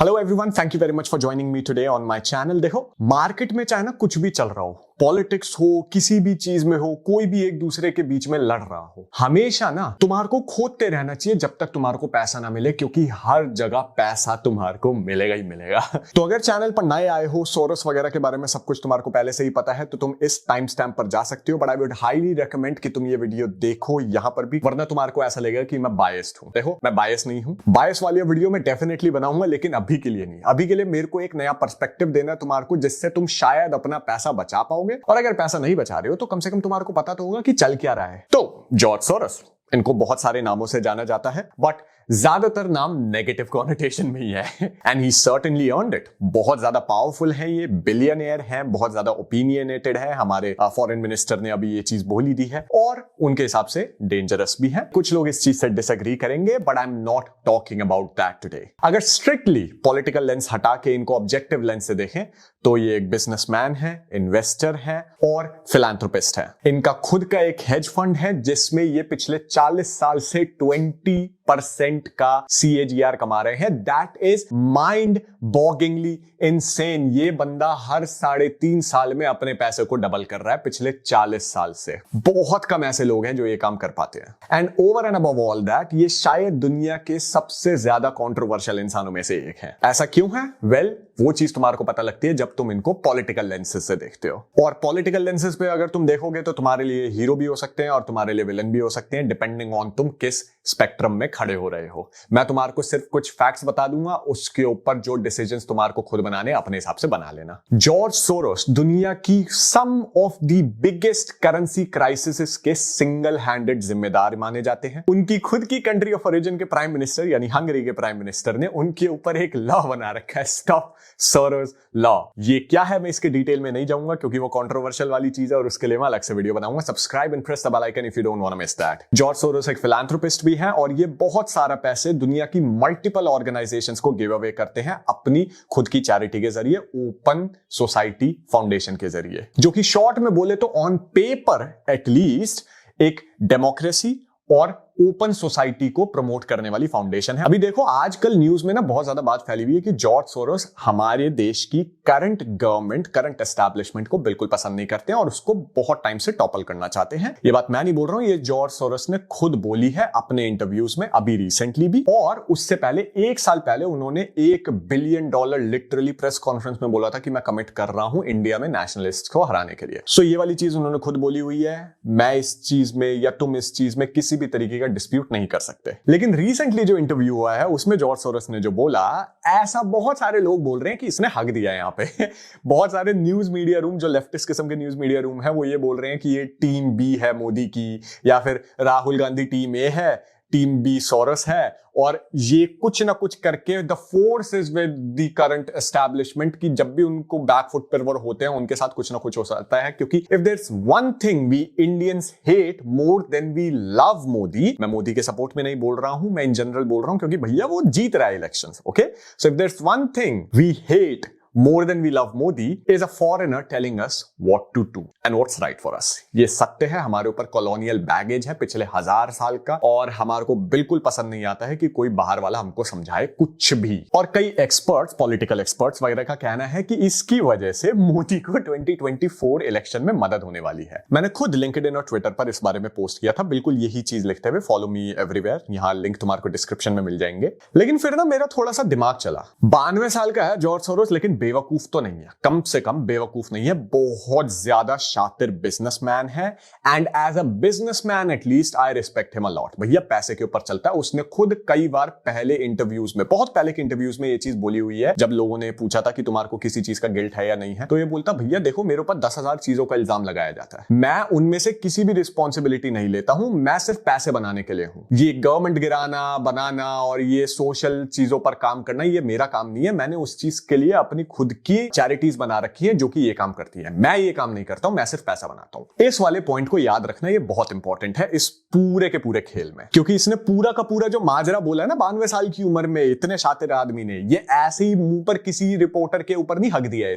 Hello everyone, thank you very much for joining me today on my channel. देखो, market में चाहे ना कुछ भी चल रहा हो, पॉलिटिक्स हो, किसी भी चीज में हो, कोई भी एक दूसरे के बीच में लड़ रहा हो, हमेशा ना तुम्हारे को खोदते रहना चाहिए जब तक तुम्हारे को पैसा ना मिले, क्योंकि हर जगह पैसा तुम्हारे को मिलेगा ही मिलेगा। तो अगर चैनल पर नए आए हो, सोरस वगैरह के बारे में सब कुछ तुम्हारे को पहले से ही पता है, तो तुम इस टाइम स्टैम्प पर जा सकते हो, but I would highly recommend कि तुम ये वीडियो देखो यहां पर भी, वरना तुम्हारे को ऐसा लगेगा कि मैं बायस्ड हूं। देखो, मैं बायस नहीं हूं, बायस वाली वीडियो मैं डेफिनेटली बनाऊंगा, लेकिन अभी के लिए नहीं। अभी के लिए मेरे को एक नया पर्सपेक्टिव देना है तुम्हारे को, जिससे तुम शायद अपना पैसा बचा पाओगे, और अगर पैसा नहीं बचा रहे हो तो कम से कम तुम्हारे को पता तो होगा कि चल क्या रहा है। तो जॉर्ज सोरस, इनको बहुत सारे नामों से जाना जाता है, बट ज्यादातर नाम नेगेटिव कॉनोटेशन में ही है, and he certainly earned it. बहुत ज्यादा पावरफुल है, ये बिलियनियर है, बहुत ज्यादा ओपिनियनेटेड है। हमारे फॉरेन मिनिस्टर ने अभी ये चीज बोली दी है, और उनके हिसाब से डेंजरस भी है। कुछ लोग इस चीज से डिसएग्री करेंगे, but I am not talking about that today. अगर स्ट्रिक्टली पॉलिटिकल लेंस हटा के इनको ऑब्जेक्टिव लेंस से देखें तो ये एक बिजनेसमैन है, इन्वेस्टर है और फिलैंथ्रोपिस्ट है। इनका खुद का एक हेज फंड है, जिसमें ये पिछले 40 साल से 20% का CAGR कमा रहे हैं। That is mind bogglingly insane. ये बंदा हर 3.5 साल में अपने पैसे को डबल कर रहा है पिछले 40 साल से। बहुत कम ऐसे लोग हैं जो ये काम कर पाते हैं। And over and above all that, ये शायद दुनिया के सबसे ज्यादा कंट्रोवर्शियल इंसानों में से एक है। ऐसा क्यों है? वेल, वो चीज तुम्हारे को पता लगती है जब तुम इनको पॉलिटिकल लेंसेज से देखते हो। और पॉलिटिकल लेंसेज पे अगर तुम देखोगे तो तुम्हारे लिए हीरो भी हो सकते हैं और तुम्हारे लिए विलन भी हो सकते हैं, डिपेंडिंग ऑन तुम किस स्पेक्ट्रम में खड़े हो रहे हो। मैं तुम्हारे को सिर्फ कुछ फैक्ट्स बता दूंगा, उसके ऊपर जो डिसीजंस तुम्हारे को खुद बनाने अपने हिसाब से बना लेना। जॉर्ज सोरोस दुनिया की some of the biggest currency crisis के सिंगल हैंडेड जिम्मेदार माने जाते हैं। उनकी खुद की कंट्री ऑफ ओरिजिन के प्राइम मिनिस्टर यानी हंगरी के प्राइम मिनिस्टर ने उनके ऊपर एक लॉ बना रखा है, स्टॉप सोरोस लॉ। ये क्या है मैं इसके डिटेल में नहीं जाऊंगा, क्योंकि वो कंट्रोवर्शियल वाली चीज है और उसके लिए मैं अलग से वीडियो बनाऊंगा। Subscribe and press the bell icon if you don't want to miss that. George Soros एक फिलैंथ्रोपिस्ट भी है, और ये बहुत सारा पैसे दुनिया की मल्टीपल ऑर्गेनाइजेशंस को गिव अवे करते हैं अपनी खुद की चैरिटी के जरिए, ओपन सोसाइटी फाउंडेशन के जरिए, जो कि शॉर्ट में बोले तो ऑन पेपर एटलीस्ट एक डेमोक्रेसी और ओपन सोसाइटी को प्रमोट करने वाली फाउंडेशन है। अभी देखो, आजकल न्यूज में ना बहुत ज्यादा बात फैली हुई है कि जॉर्ज सोरोस हमारे देश की करंट गवर्नमेंट, करंट एस्टैब्लिशमेंट को बिल्कुल पसंद नहीं करते हैं और उसको बहुत टाइम से टॉपल करना चाहते हैं। ये बात मैं नहीं बोल रहा हूं, ये जॉर्ज सोरोस ने खुद बोली है अपने इंटरव्यूज में, अभी रिसेंटली भी, और उससे पहले 1 साल पहले उन्होंने $1 बिलियन लिटरली प्रेस कॉन्फ्रेंस में बोला था कि मैं कमिट कर रहा हूं इंडिया में नेशनलिस्ट को हराने के लिए। सो ये वाली चीज उन्होंने खुद बोली हुई है। मैं इस चीज में या तुम इस चीज में किसी भी तरीके का डिस्प्यूट नहीं कर सकते। लेकिन रिसेंटली जो इंटरव्यू हुआ है उसमें जॉर्ज सोरोस ने जो बोला, ऐसा बहुत सारे लोग बोल रहे हैं कि इसने हक दिया है यहां पे। बहुत सारे न्यूज मीडिया रूम, जो लेफ्टिस्ट किस्म के न्यूज मीडिया रूम है, वो ये बोल रहे हैं कि ये टीम बी है मोदी की, या फिर राहुल गांधी टीम ए है, टीम बी सोरस है, और ये कुछ ना कुछ करके the force is with the current establishment, की जब भी उनको बैक फुट पर वो होते हैं उनके साथ कुछ ना कुछ हो सकता है। क्योंकि if there is one thing we Indians hate more than we love Modi, मैं मोदी के सपोर्ट में नहीं बोल रहा हूं, मैं इन जनरल बोल रहा हूं, क्योंकि भैया वो जीत रहा है elections, okay. So if there is one thing we hate more than we love Modi is a foreigner telling us what to do and what's right for us. ये सत्य है, हमारे ऊपर कॉलोनियल बैगेज है पिछले 1000 साल का, और हमारे को बिल्कुल पसंद नहीं आता है कि कोई बाहर वाला हमको समझाए कुछ भी। और कई एक्सपर्ट्स, पॉलिटिकल एक्सपर्ट्स वगैरह का कहना है कि इसकी वजह से मोदी को 2024 इलेक्शन में मदद होने वाली है। मैंने खुद लिंक्डइन और ट्विटर पर इस बारे में पोस्ट किया था, बिल्कुल यही चीज लिखते हुए, फॉलो मी एवरीवेयर, यहां लिंक तुम्हारे को डिस्क्रिप्शन में मिल जाएंगे। लेकिन फिर ना मेरा थोड़ा सा दिमाग चला, 92 साल का है जॉर्ज सोरोस, लेकिन बेवकूफ तो नहीं है, कम से कम बेवकूफ नहीं है, बहुत ज्यादा शातिर बिजनेसमैन है। And as a businessman at least I respect him a lot. भैया पैसे के ऊपर चलता है। उसने खुद कई बार पहले इंटरव्यूज में, बहुत पहले के इंटरव्यूज में ये चीज बोली हुई है, जब लोगों ने पूछा था कि तुम्हारे को किसी चीज का गिल्ट है या नहीं है, तो ये बोलता, भैया देखो मेरे ऊपर 10,000 चीजों का इल्जाम लगाया जाता है, मैं उनमें से किसी भी रिस्पॉन्सिबिलिटी नहीं लेता हूं, मैं सिर्फ पैसे बनाने के लिए हूं। ये गवर्नमेंट गिराना, बनाना और ये सोशल चीजों पर काम करना, ये मेरा काम नहीं है। मैंने उस चीज के लिए अपनी खुद की चैरिटीज बना रखी हैं जो कि ये काम करती है। मैं ये काम नहीं करता हूं, मैं सिर्फ पैसा बनाता हूं। इस वाले पॉइंट को याद रखना, ये बहुत इंपॉर्टेंट है इस पूरे के पूरे खेल में, क्योंकि इसने पूरा का पूरा जो माजरा बोला है ना 92 साल की उम्र में इतने शातिर आदमी ने, ये ऐसे ही मुंह पर किसी रिपोर्टर के ऊपर नहीं हक दिया है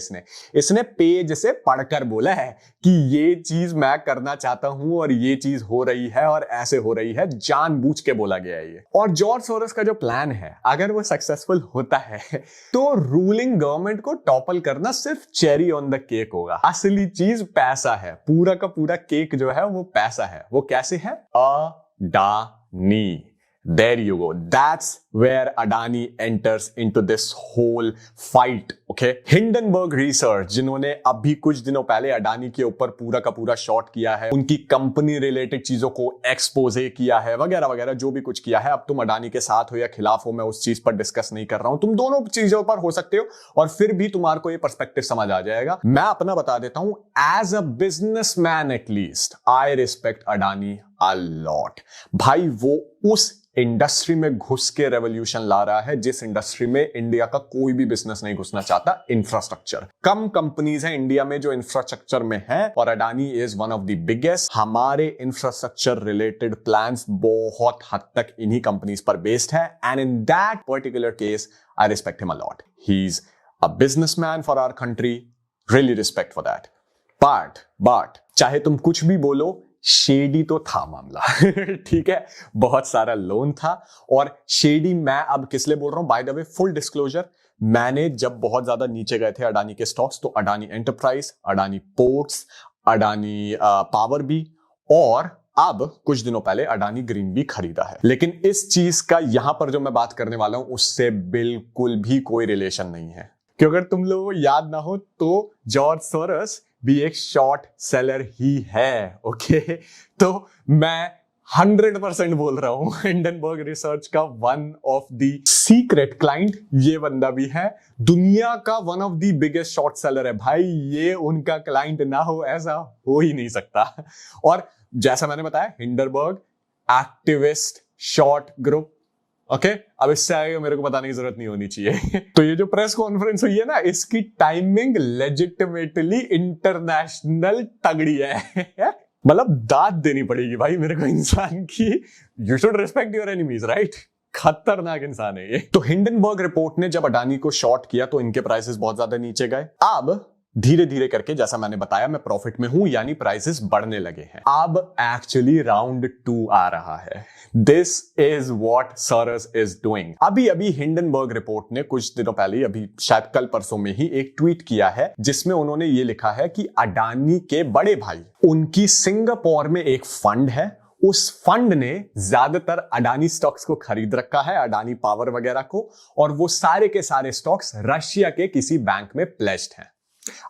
इसने पेज से पढ़कर बोला है कि ये चीज मैं करना चाहता हूं और ये चीज हो रही है और ऐसे हो रही है, जानबूझ के बोला गया है ये। और जॉर्ज सोरोस का जो प्लान है अगर वो सक्सेसफुल होता है तो रूलिंग गवर्नमेंट को टॉपल करना सिर्फ चेरी ऑन द केक होगा। असली चीज पैसा है, पूरा का पूरा केक जो है वो पैसा है। वो कैसे है? Adani. There you go. That's where Adani enters into this whole fight. Okay? Hindenburg Research, जिन्होंने अभी कुछ दिनों पहले अडानी के ऊपर पूरा का पूरा शॉट किया है, उनकी कंपनी रिलेटेड चीजों को एक्सपोजे किया है, वगैरह वगैरह जो भी कुछ किया है। अब तुम अडानी के साथ हो या खिलाफ हो, मैं उस चीज पर डिस्कस नहीं कर रहा हूं। तुम दोनों चीजों पर हो सकते हो और फिर भी तुम्हारे को ये पर्सपेक्टिव समझ आ जाएगा। मैं अपना बता देता हूं, as a businessman at least I respect Adani a lot. भाई वो उस इंडस्ट्री में घुस के रेवोल्यूशन ला रहा है जिस इंडस्ट्री में इंडिया का कोई भी बिजनेस नहीं घुसना चाहता। इंफ्रास्ट्रक्चर, कम कंपनीज हैं इंडिया में जो इंफ्रास्ट्रक्चर में है और Adani is one of the biggest. हमारे इंफ्रास्ट्रक्चर रिलेटेड प्लान्स बहुत हद तक इन्हीं कंपनीज पर बेस्ड है and in that particular case I respect him a lot. He is a businessman for our country, really respect for that. But चाहे तुम कुछ भी बोलो, शेडी तो था मामला ठीक है, बहुत सारा लोन था। और शेडी मैं अब किस लिए बोल रहा हूं, by the way full disclosure, मैंने जब बहुत ज्यादा नीचे गए थे अडानी के स्टॉक्स तो Adani enterprise, Adani ports, Adani power भी और अब कुछ दिनों पहले अडानी ग्रीन भी खरीदा है। लेकिन इस चीज का यहां पर जो मैं बात करने वाला हूं उससे बिल्कुल भी कोई रिलेशन नहीं है। क्योंकि अगर तुम लोगों को याद ना हो तो जॉर्ज सोरोस भी एक शॉर्ट सेलर ही है। ओके, तो मैं 100% बोल रहा हूं, हिंडनबर्ग रिसर्च का one of the secret client ये बंदा भी है। दुनिया का one of the biggest short seller है भाई, ये उनका क्लाइंट ना हो ऐसा हो ही नहीं सकता। और जैसा मैंने बताया, Hindenburg activist short group. Okay, अब इससे आगे मेरे को बताने की जरूरत नहीं होनी चाहिए तो ये जो प्रेस कॉन्फ्रेंस हुई है ना, इसकी टाइमिंग लेजिटिमेटली इंटरनेशनल तगड़ी है मतलब दाद देनी पड़ेगी भाई मेरे को इंसान की। You should respect your enemies, right? खतरनाक इंसान है ये। तो हिंडनबर्ग रिपोर्ट ने जब अडानी को शॉर्ट किया तो इनके प्राइसेस बहुत ज्यादा नीचे गए। अब धीरे धीरे करके, जैसा मैंने बताया, मैं प्रॉफिट में हूं, यानी प्राइसेस बढ़ने लगे हैं। अब एक्चुअली राउंड 2 आ रहा है। This is what Soros is doing. अभी अभी हिंडनबर्ग रिपोर्ट ने कुछ दिनों पहले, अभी शायद कल परसों में ही एक ट्वीट किया है जिसमें उन्होंने ये लिखा है कि अडानी के बड़े भाई, उनकी सिंगापुर में एक फंड है, उस फंड ने ज्यादातर अडानी स्टॉक्स को खरीद रखा है, अडानी पावर वगैरह को, और वो सारे के सारे स्टॉक्स रशिया के किसी बैंक में प्लेस्ड हैं।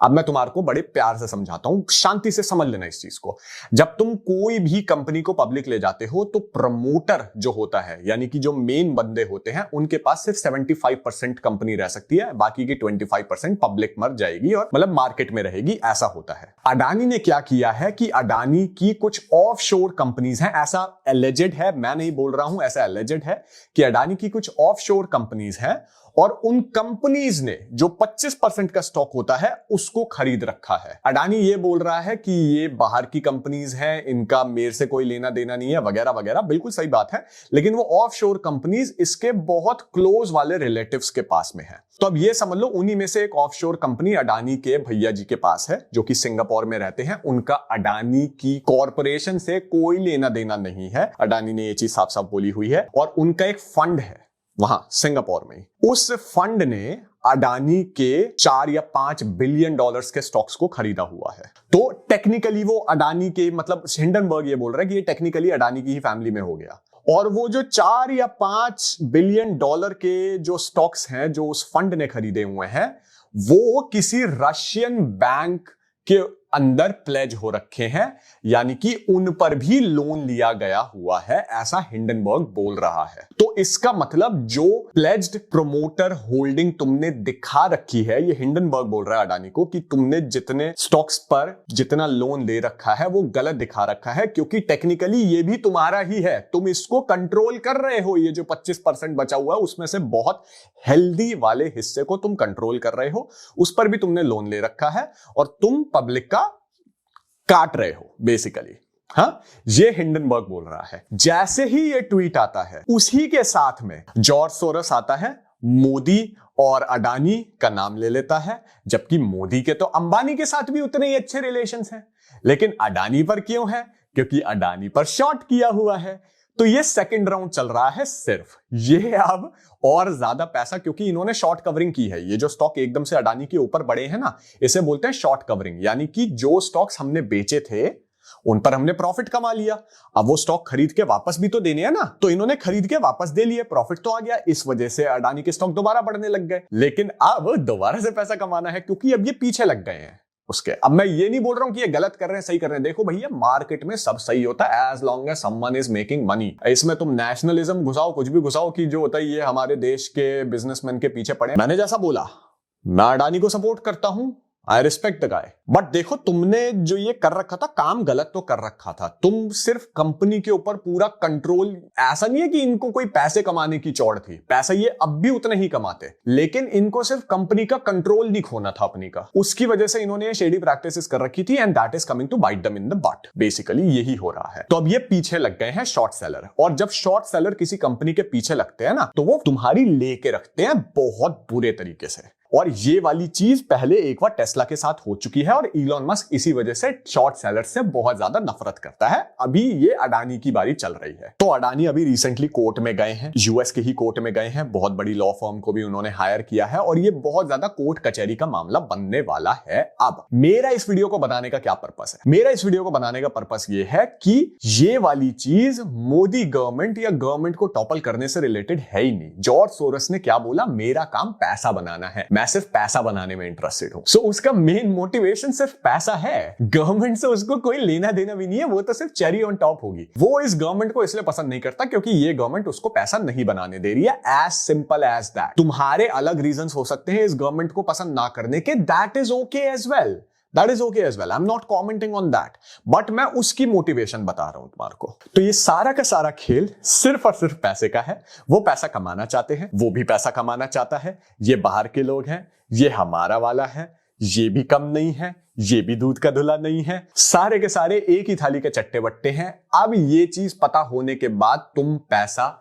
अब मैं तुम्हारे को बड़े प्यार से समझाता हूं, शांति से समझ लेना इस चीज को। जब तुम कोई भी कंपनी को पब्लिक ले जाते हो तो प्रमोटर जो होता है, यानी कि जो मेन बंदे होते हैं, उनके पास सिर्फ 75% कंपनी रह सकती है, बाकी की 25% पब्लिक मर जाएगी और मतलब मार्केट में रहेगी, ऐसा होता है। अडानी ने क्या किया है कि अडानी की कुछ ऑफशोर कंपनीज हैं, ऐसा एलिजेड है, मैं नहीं बोल रहा हूं, ऐसा एलिजेड है कि अडानी की कुछ ऑफशोर कंपनीज हैं और उन कंपनीज ने जो 25% का स्टॉक होता है उसको खरीद रखा है। अडानी ये बोल रहा है कि ये बाहर की कंपनीज हैं, इनका मेरे से कोई लेना देना नहीं है, वगैरह वगैरह, बिल्कुल सही बात है। लेकिन वो ऑफशोर कंपनीज इसके बहुत क्लोज वाले रिलेटिव्स के पास में है। तो अब ये समझ लो, उन्हीं में से एक ऑफशोर कंपनी अडानी के भैया जी के पास है, जो कि सिंगापुर में रहते हैं। उनका अडानी की कॉरपोरेशन से कोई लेना देना नहीं है, अडानी ने ये चीज साफ साफ बोली हुई है। और उनका एक फंड है वहां सिंगापुर में, उस फंड ने अडानी के 4 या 5 बिलियन डॉलर्स के स्टॉक्स को खरीदा हुआ है। तो टेक्निकली वो अडानी के, मतलब हिंडनबर्ग ये बोल रहा है कि ये टेक्निकली अडानी की ही फैमिली में हो गया। और वो जो 4 या 5 बिलियन डॉलर के जो स्टॉक्स हैं जो उस फंड ने खरीदे हुए हैं, वो किसी रशियन बैंक के अंदर प्लेज हो रखे हैं, यानी कि उन पर भी लोन लिया गया हुआ है, ऐसा हिंडनबर्ग बोल रहा है। तो इसका मतलब जो प्लेज्ड प्रोमोटर होल्डिंग तुमने दिखा रखी है, ये हिंडनबर्ग बोल रहा है अडानी को कि तुमने जितने स्टॉक्स पर जितना लोन ले रखा है वो गलत दिखा रखा है, क्योंकि टेक्निकली ये भी तुम्हारा ही है, तुम इसको कंट्रोल कर रहे हो। ये जो 25% बचा हुआ है उसमें से बहुत हेल्दी वाले हिस्से को तुम कंट्रोल कर रहे हो, उस पर भी तुमने लोन ले रखा है और तुम पब्लिक का काट रहे हो बेसिकली। हाँ, ये हिंडनबर्ग बोल रहा है। जैसे ही ये ट्वीट आता है उसी के साथ में जॉर्ज सोरोस आता है, मोदी और अडानी का नाम ले लेता है, जबकि मोदी के तो अंबानी के साथ भी उतने ही अच्छे रिलेशंस हैं, लेकिन अडानी पर क्यों है? क्योंकि अडानी पर शॉर्ट किया हुआ है। तो ये सेकंड राउंड चल रहा है सिर्फ ये अब और ज्यादा पैसा, क्योंकि इन्होंने शॉर्ट कवरिंग की है। ये जो स्टॉक एकदम से अडानी के ऊपर बढ़े हैं ना, इसे बोलते हैं शॉर्ट कवरिंग, यानी कि जो स्टॉक्स हमने बेचे थे उन पर हमने प्रॉफिट कमा लिया, अब वो स्टॉक खरीद के वापस भी तो देने हैं ना, तो इन्होंने खरीद के वापस दे लिए, प्रॉफिट तो आ गया, इस वजह से अडानी के स्टॉक दोबारा बढ़ने लग गए। लेकिन अब दोबारा से पैसा कमाना है, क्योंकि अब ये पीछे लग गए हैं उसके। अब मैं ये नहीं बोल रहा हूं कि ये गलत कर रहे हैं सही कर रहे हैं, देखो भैया मार्केट में सब सही होता है as long as someone is making money. इसमें तुम नेशनलिज्म घुसाओ, कुछ भी घुसाओ कि जो होता है ये हमारे देश के बिजनेसमैन के पीछे पड़े। मैंने जैसा बोला, मैं अडानी को सपोर्ट करता हूं, I respect the guy, but देखो तुमने जो ये कर रखा था काम गलत तो कर रखा था। तुम सिर्फ कंपनी के ऊपर पूरा कंट्रोल, ऐसा नहीं है कि इनको कोई पैसे कमाने की चौड़ थी, पैसा ये अब भी उतना ही कमाते, लेकिन इनको सिर्फ कंपनी का कंट्रोल नहीं खोना था अपनी का, उसकी वजह से इन्होंने ये शेडी प्रैक्टिसेस कर रखी थी, and that is coming to bite them in the butt. Basically यही हो रहा है। तो अब ये पीछे लग गए हैं शॉर्ट सेलर, और जब शॉर्ट सेलर किसी कंपनी के पीछे लगते हैं ना, तो वो तुम्हारी लेके रखते हैं बहुत बुरे तरीके से। और ये वाली चीज पहले एक बार टेस्ला के साथ हो चुकी है, और इलॉन मस्क इसी वजह से शॉर्ट सेलर से बहुत ज्यादा नफरत करता है। अभी ये अडानी की बारी चल रही है। तो अडानी अभी रिसेंटली कोर्ट में गए हैं, यूएस के ही कोर्ट में गए हैं, बहुत बड़ी लॉ फर्म को भी उन्होंने हायर किया है, और ये बहुत ज्यादा कोर्ट कचहरी का मामला बनने वाला है। अब मेरा इस वीडियो को बनाने का क्या पर्पस है? मेरा इस वीडियो को बनाने का पर्पस ये है कि ये वाली चीज मोदी गवर्नमेंट या गवर्नमेंट को टॉपल करने से रिलेटेड है ही नहीं। जॉर्ज सोरोस ने क्या बोला? मेरा काम पैसा बनाना है, मैं सिर्फ पैसा बनाने में इंटरेस्टेड हूं। सो उसका मेन मोटिवेशन सिर्फ पैसा है, गवर्नमेंट से उसको कोई लेना देना भी नहीं है, वो तो सिर्फ चेरी ऑन टॉप होगी। वो इस गवर्नमेंट को इसलिए पसंद नहीं करता क्योंकि ये गवर्नमेंट उसको पैसा नहीं बनाने दे रही है। As simple as that. तुम्हारे अलग रीजंस हो सकते हैं इस गवर्नमेंट को पसंद ना करने के, that is okay as well, That is okay as well. I'm not commenting on that. But मैं उसकी मोटिवेशन बता रहा हूं तुम्हारे को। तो ये सारा का सारा खेल सिर्फ और सिर्फ पैसे का है। वो पैसा कमाना चाहते हैं, वो भी पैसा कमाना चाहता है। ये बाहर के लोग हैं, ये हमारा वाला है, ये भी कम नहीं है, ये भी दूध का धुला नहीं है। सारे के सारे एक ही थाली के चट्टे बट्टे हैं। अब ये चीज पता होने के बाद तुम पैसा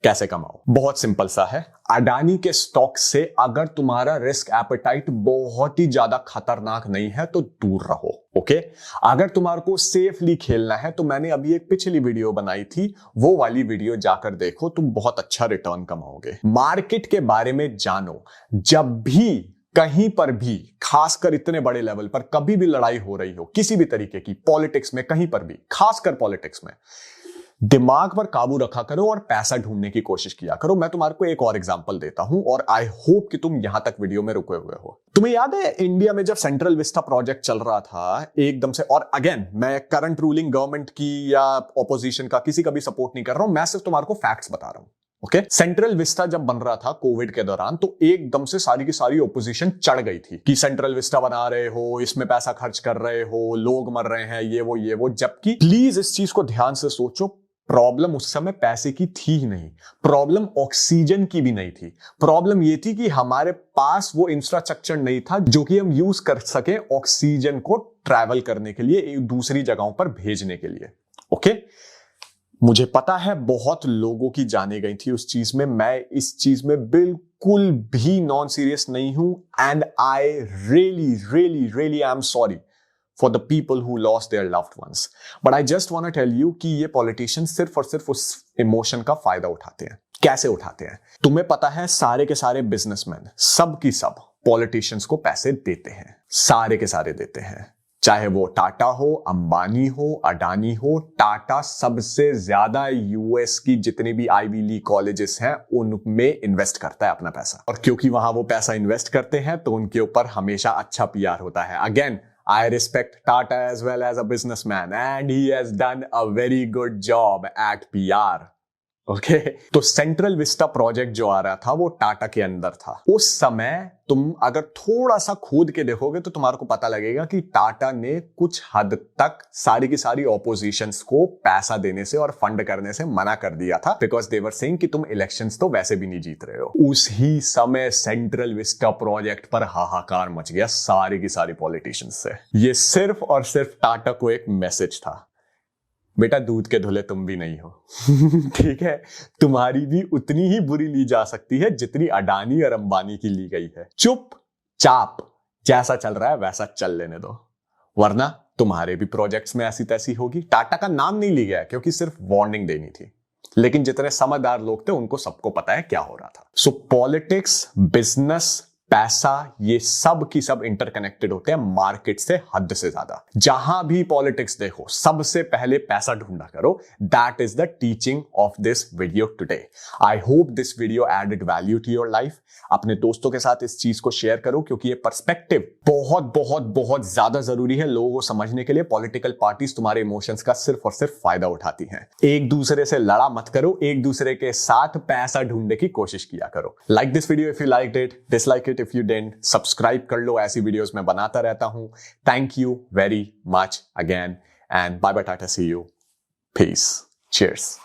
कैसे कमाओ? बहुत सिंपल सा है। अडानी के स्टॉक से अगर तुम्हारा रिस्क एपेटाइट बहुत ही ज्यादा खतरनाक नहीं है तो दूर रहो। ओके, अगर तुम्हारे को सेफली खेलना है तो मैंने अभी एक पिछली वीडियो बनाई थी, वो वाली वीडियो जाकर देखो, तुम बहुत अच्छा रिटर्न कमाओगे। मार्केट के बारे में जानो। जब भी कहीं पर भी, खासकर इतने बड़े लेवल पर कभी भी लड़ाई हो रही हो किसी भी तरीके की, पॉलिटिक्स में कहीं पर भी, खासकर पॉलिटिक्स में, दिमाग पर काबू रखा करो और पैसा ढूंढने की कोशिश किया करो। मैं तुम्हारे को एक और एग्जांपल देता हूं, और आई होप कि तुम यहां तक वीडियो में रुके हुए हो। तुम्हें याद है इंडिया में जब सेंट्रल विस्टा प्रोजेक्ट चल रहा था एकदम से, और अगेन मैं करंट रूलिंग गवर्नमेंट की या ऑपोजिशन का किसी का भी सपोर्ट नहीं कर रहा हूं, मैं सिर्फ तुम्हारे को फैक्ट्स बता रहा हूं। ओके, सेंट्रल विस्टा जब बन रहा था कोविड के दौरान, तो एकदम से सारी की सारी ओपोजिशन चढ़ गई थी कि सेंट्रल विस्टा बना रहे हो, इसमें पैसा खर्च कर रहे हो, लोग मर रहे हैं, ये वो। जबकि प्लीज इस चीज को ध्यान से सोचो, प्रॉब्लम उस समय पैसे की थी ही नहीं, प्रॉब्लम ऑक्सीजन की भी नहीं थी। प्रॉब्लम ये थी कि हमारे पास वो इंफ्रास्ट्रक्चर नहीं था जो कि हम यूज कर सके ऑक्सीजन को ट्रैवल करने के लिए, दूसरी जगहों पर भेजने के लिए। ओके, मुझे पता है बहुत लोगों की जाने गई थी उस चीज में, मैं इस चीज में बिल्कुल भी नॉन सीरियस नहीं हूं, and I really I am sorry for the people who lost their loved ones. But I just want to tell you कि ये politicians सिर्फ और सिर्फ उस emotion का फायदा उठाते हैं। कैसे उठाते हैं? तुम्हें पता है सारे के सारे बिजनेसमैन, सब की सब politicians को पैसे देते हैं, सारे के सारे देते हैं। चाहे वो टाटा हो, अंबानी हो, अडानी हो। टाटा सबसे ज्यादा यूएस की जितने भी आईवी लीग कॉलेजेस हैं उनमें इन्वेस्ट करता है अपना पैसा, और क्योंकि वहां वो पैसा इन्वेस्ट करते हैं तो उनके ऊपर हमेशा अच्छा पीआर होता है। Again I respect Tata as well as a businessman and he has done a very good job at PR. Okay तो सेंट्रल विस्टा प्रोजेक्ट जो आ रहा था वो टाटा के अंदर था। उस समय तुम अगर थोड़ा सा खोद के देखोगे तो तुम्हारे को पता लगेगा कि टाटा ने कुछ हद तक सारी की सारी ऑपोजिशंस को पैसा देने से और फंड करने से मना कर दिया था, बिकॉज दे वर सेइंग कि तुम इलेक्शंस तो वैसे भी नहीं जीत रहे हो। उस ही समय सेंट्रल विस्टा प्रोजेक्ट पर हाहाकार मच गया सारी की सारी पॉलिटिशियंस से। ये सिर्फ और सिर्फ टाटा को एक मैसेज था, बेटा दूध के धुले तुम भी नहीं हो। ठीक है, तुम्हारी भी उतनी ही बुरी ली जा सकती है जितनी अडानी और अंबानी की ली गई है। चुपचाप जैसा चल रहा है वैसा चल लेने दो, वरना तुम्हारे भी प्रोजेक्ट्स में ऐसी तैसी होगी। टाटा का नाम नहीं लिया गया क्योंकि सिर्फ वार्निंग देनी थी, लेकिन जितने समझदार लोग थे उनको सबको पता है क्या हो रहा था। सो पॉलिटिक्स, बिजनेस, पैसा, ये सब की सब इंटरकनेक्टेड होते हैं मार्केट से हद से ज्यादा। जहां भी पॉलिटिक्स देखो सबसे पहले पैसा ढूंढा करो। That is the teaching of this video today. I hope this video added value to your life. अपने दोस्तों के साथ इस चीज को शेयर करो क्योंकि ये पर्सपेक्टिव बहुत बहुत बहुत ज्यादा जरूरी है लोगों को समझने के लिए। पॉलिटिकल पार्टीज तुम्हारे इमोशंस का सिर्फ और सिर्फ फायदा उठाती हैं। एक दूसरे से लड़ा मत करो, एक दूसरे के साथ पैसा ढूंढने की कोशिश किया करो। Like this video if you liked it, dislike it if you didn't, subscribe कर लो, ऐसी वीडियोस मैं बनाता रहता हूं। Thank you very much again and bye bye, टाटा, सी यू, पीस, चीयर्स।